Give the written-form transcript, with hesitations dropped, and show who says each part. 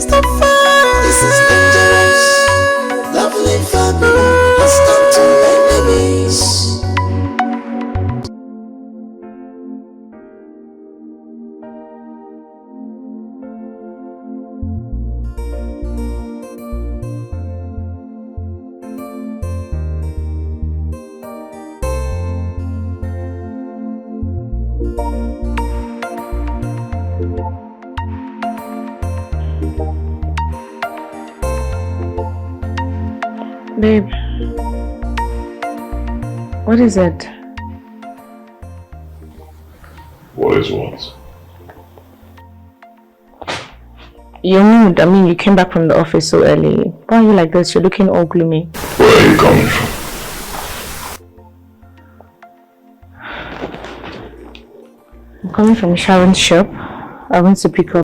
Speaker 1: Stop fight. This is dangerous. Lovely family has turned to enemies.
Speaker 2: Babe, what is it?
Speaker 3: What is what?
Speaker 2: Your mood. I mean, you came back from the office so early. Why are you like this? You're looking all gloomy.
Speaker 3: Where are you coming from?
Speaker 2: I'm coming from Sharon's shop. I went to pick up